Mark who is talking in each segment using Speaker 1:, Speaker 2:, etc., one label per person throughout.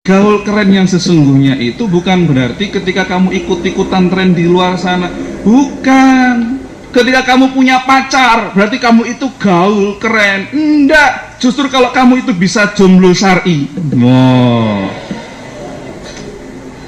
Speaker 1: Gaul keren yang sesungguhnya itu bukan berarti ketika kamu ikut-ikutan tren di luar sana. Bukan. Ketika kamu punya pacar, berarti kamu itu gaul keren. Enggak. Justru kalau kamu itu bisa jomblo syar'i. Wow.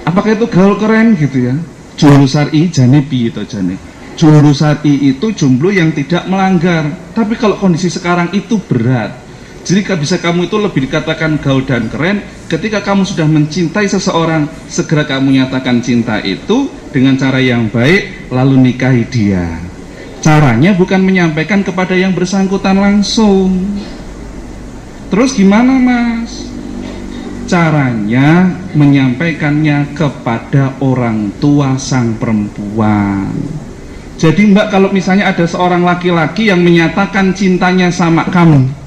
Speaker 1: Apakah itu gaul keren gitu ya? Jomblo syar'i jane piye to jane? Jomblo syar'i itu jomblo yang tidak melanggar. Tapi kalau kondisi sekarang itu berat. Jadi bisa kamu itu lebih dikatakan gaul dan keren ketika kamu sudah mencintai seseorang, segera kamu nyatakan cinta itu dengan cara yang baik, lalu nikahi dia. Caranya bukan menyampaikan kepada yang bersangkutan langsung. Terus gimana mas? Caranya menyampaikannya kepada orang tua sang perempuan. Jadi mbak, kalau misalnya ada seorang laki-laki yang menyatakan cintanya sama kamu,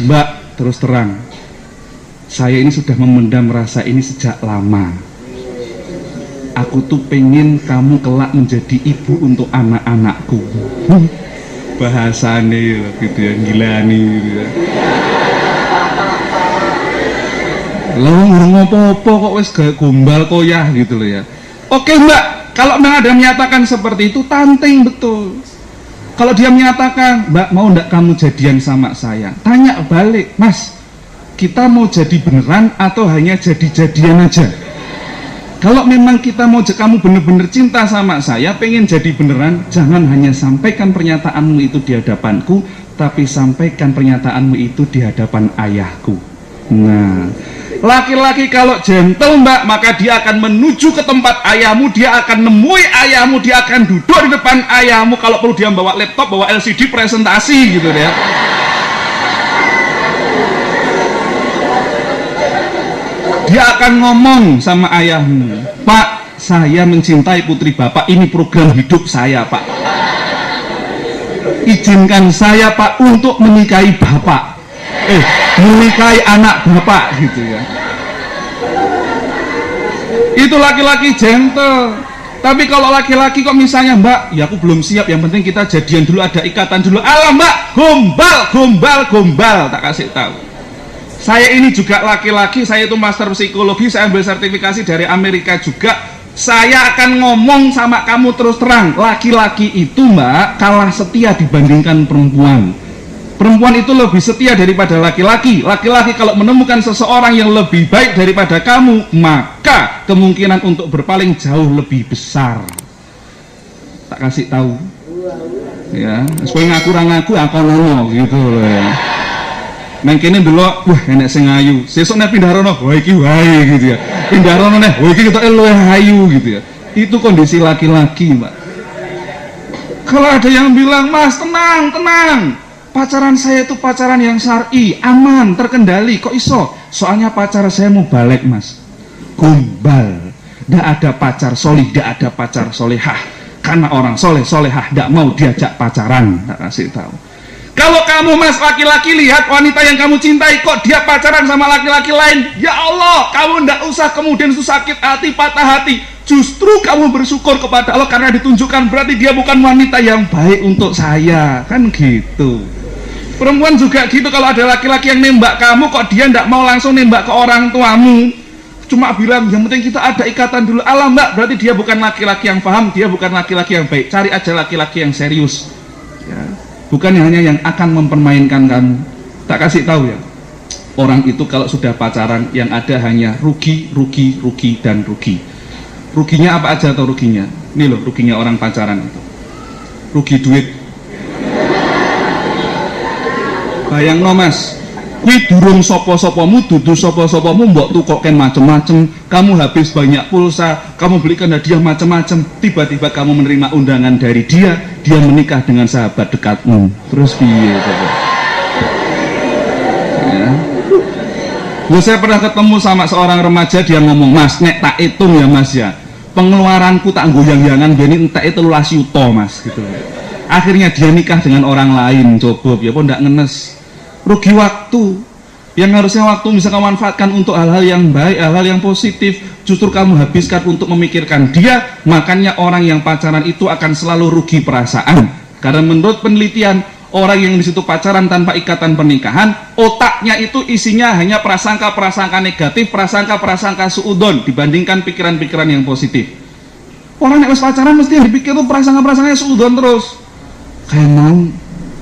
Speaker 1: mbak, terus terang, saya ini sudah memendam rasa ini sejak lama. Aku tuh pengen kamu kelak menjadi ibu untuk anak-anakku. Bahasane gitu ya, gila nih gitu ya. Lah ngopo-opo kok wis gombal koyah gitu loh ya. Oke mbak, kalau memang ada menyatakan seperti itu, tanteng betul. Kalau dia menyatakan, mbak mau ndak kamu jadian sama saya? Tanya balik, mas, kita mau jadi beneran atau hanya jadi-jadian aja? Kalau memang kita mau, kamu bener-bener cinta sama saya, pengen jadi beneran, jangan hanya sampaikan pernyataanmu itu di hadapanku, tapi sampaikan pernyataanmu itu di hadapan ayahku. Nah, laki-laki kalau gentle mbak, maka dia akan menuju ke tempat ayahmu, dia akan nemui ayahmu, dia akan duduk di depan ayahmu. Kalau perlu dia bawa laptop, bawa LCD presentasi gitu ya. Dia akan ngomong sama ayahmu, Pak, saya mencintai putri bapak, ini program hidup saya pak, izinkan saya pak untuk menikahi bapak, menikahi anak bapak gitu ya. Itu laki-laki gentle. Tapi kalau laki-laki kok misalnya, mbak, ya aku belum siap, yang penting kita jadian dulu, ada ikatan dulu. Alah mbak, gombal, tak kasih tahu. Saya ini juga laki-laki, saya itu master psikologi, saya ambil sertifikasi dari Amerika juga. Saya akan ngomong sama kamu terus terang, laki-laki itu mbak kalah setia dibandingkan perempuan. Perempuan itu lebih setia daripada laki-laki. Laki-laki kalau menemukan seseorang yang lebih baik daripada kamu, maka kemungkinan untuk berpaling jauh lebih besar. Tak kasih tahu ya, supaya ngaku-ngaku akan ngono gitu loh ya. Nang kene ndelok, wah enek sing ayu. Sesuk nek pindah rono, wah iki wae gitu ya. Pindah rono nek, wah iki ketoke luwih ayu gitu ya. Itu kondisi laki-laki, Mbak. Kalau ada yang bilang, "Mas, tenang. Pacaran saya itu pacaran yang syar'i, aman, terkendali." Kok iso? Soalnya pacar saya mau balik, Mas. Gombal. Ndak ada pacar solih, ndak ada pacar solehah. Karena orang soleh solehah ndak mau diajak pacaran. Tak kasih tahu. Kalau kamu mas laki-laki lihat wanita yang kamu cintai kok dia pacaran sama laki-laki lain, ya Allah, kamu ndak usah kemudian sakit hati, patah hati. Justru kamu bersyukur kepada Allah karena ditunjukkan berarti dia bukan wanita yang baik untuk saya, kan gitu. Perempuan juga gitu, kalau ada laki-laki yang nembak kamu kok dia ndak mau langsung nembak ke orang tuamu, cuma bilang yang penting kita ada ikatan dulu. Alah mbak, berarti dia bukan laki-laki yang paham, dia bukan laki-laki yang baik. Cari aja laki-laki yang serius ya. Bukan hanya yang akan mempermainkan kamu. Tak kasih tahu ya, orang itu kalau sudah pacaran yang ada hanya rugi, dan rugi. Ruginya apa aja atau ruginya? Ini loh ruginya orang pacaran itu. Rugi duit. Bayang no mas, kui durung sopo-sopomu, dudu sopo-sopomu, mbok tukoken macem-macem, kamu habis banyak pulsa, kamu belikan hadiah macem-macem, tiba-tiba kamu menerima undangan dari dia menikah dengan sahabat dekatmu. Terus piye coba? Ya. Saya pernah ketemu sama seorang remaja, dia ngomong, "Mas, nek tak hitung ya mas ya, pengeluaranku tak goyang-goyangan beni entek itu 12 juta mas," gitu. Akhirnya dia nikah dengan orang lain, coba ya pun ndak ngenes. Rugi waktu. Yang harusnya waktu bisa kamu manfaatkan untuk hal-hal yang baik, hal-hal yang positif, justru kamu habiskan untuk memikirkan dia. Makanya orang yang pacaran itu akan selalu rugi perasaan. Karena menurut penelitian, Orang yang di situ pacaran tanpa ikatan pernikahan, otaknya itu isinya hanya prasangka-prasangka negatif, prasangka-prasangka suudon dibandingkan pikiran-pikiran yang positif. Orang yang pacaran mesti yang dipikir tuh prasangka-prasangka suudon terus. Kayak mau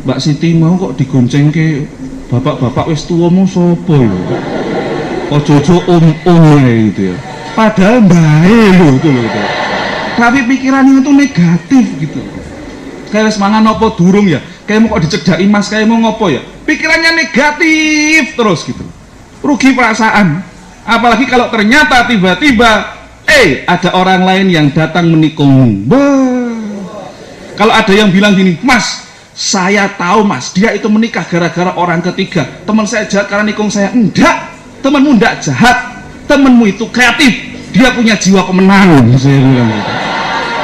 Speaker 1: Mbak Siti mau kok digonceng ke bapak-bapak wis tua mau sopo ya. Ojo-ojo gitu ya. Padahal baik loh itu loh. Tapi pikirannya itu negatif gitu. Kayak wis mangan apa durung ya? Kayak mau kok dicedaki Mas, kayak mau ngopo ya? Pikirannya negatif terus gitu. Rugi perasaan. Apalagi kalau ternyata tiba-tiba ada orang lain yang datang menikungmu. Kalau ada yang bilang gini, Mas, saya tahu Mas, dia itu menikah gara-gara orang ketiga. Teman saya jahat karena nikung saya. Enggak, temanmu enggak jahat. Temanmu itu kreatif. Dia punya jiwa pemenang. Saya bilang gitu.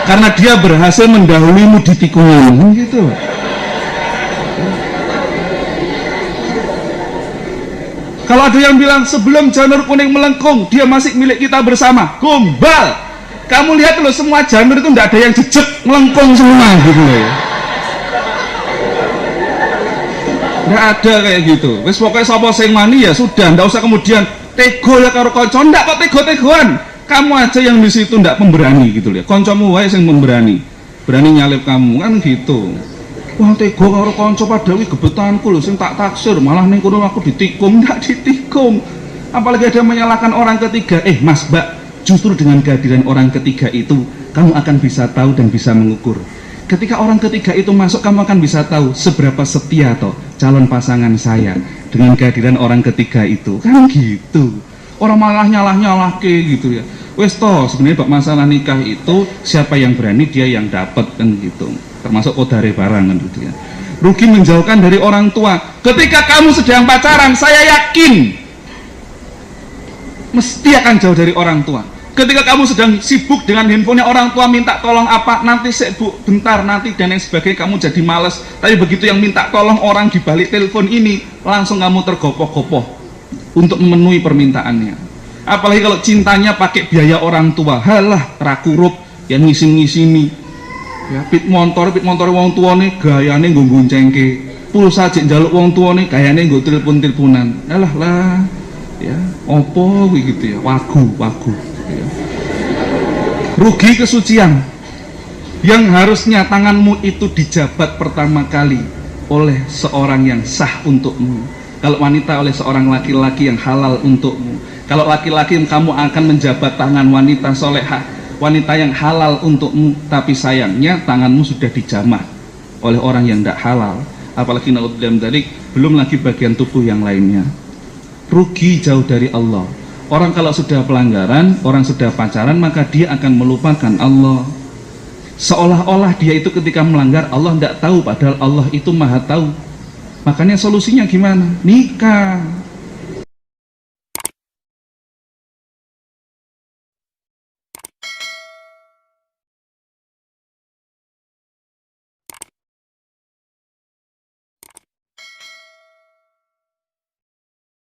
Speaker 1: Karena dia berhasil mendahulimu di tikungan gitu. Kalau ada yang bilang sebelum janur kuning melengkung dia masih milik kita bersama, gombal. Kamu lihat loh, semua janur itu tidak ada yang jejak, melengkung semua gitu loh ya. Tidak ada kayak gitu. Wes pokoknya sapa sing mani ya sudah, tidak usah kemudian tego ya karo kanca, ndak kok tego-tegoan. Kamu aja yang di situ ndak pemberani gitu loh. Kancamu wae sing pemberani. Berani nyalip kamu kan gitu. Wah tego karo kanca padahal iki gebetanku lho sing tak taksir, malah ning kono aku ditikung, ndak ditikung. Apalagi ada menyalahkan orang ketiga. Mas, Mbak, justru dengan kehadiran orang ketiga itu kamu akan bisa tahu dan bisa mengukur. Ketika orang ketiga itu masuk, kamu akan bisa tahu seberapa setia toh calon pasangan saya dengan kehadiran orang ketiga itu. Kan gitu. Orang malah nyalah ke gitu ya. Wes toh sebenarnya bab masalah nikah itu siapa yang berani dia yang dapat kan gitu. Termasuk kodare barang kan gitu ya. Rugi menjauhkan dari orang tua. Ketika kamu sedang pacaran, saya yakin mesti akan jauh dari orang tua. Ketika kamu sedang sibuk dengan handphonenya orang tua minta tolong apa, nanti Bu, bentar nanti dan yang sebagainya, kamu jadi males. Tapi begitu yang minta tolong orang di balik telepon ini, langsung kamu tergopoh-gopoh untuk memenuhi permintaannya. Apalagi kalau cintanya pakai biaya orang tua, halah rakurup yang ngisin-ngisini ya, pit motor wong tuane gayane nggo goncengke, pulsa jek njaluk wong tuane gayane nggo telepon-teleponan. Alah lah ya, opo kuwi gitu ya, wagu ya. Rugi kesucian yang harusnya tanganmu itu dijabat pertama kali oleh seorang yang sah untukmu. Kalau wanita oleh seorang laki-laki yang halal untukmu. Kalau laki-laki kamu akan menjabat tangan wanita solehah, wanita yang halal untukmu, tapi sayangnya tanganmu sudah dijamah oleh orang yang tidak halal. Apalagi naudzubillah dzalik, belum lagi bagian tubuh yang lainnya. Rugi jauh dari Allah. Orang kalau sudah pelanggaran, orang sudah pacaran, maka dia akan melupakan Allah. Seolah-olah dia itu ketika melanggar Allah tidak tahu, padahal Allah itu maha tahu. Makanya solusinya gimana? Nikah.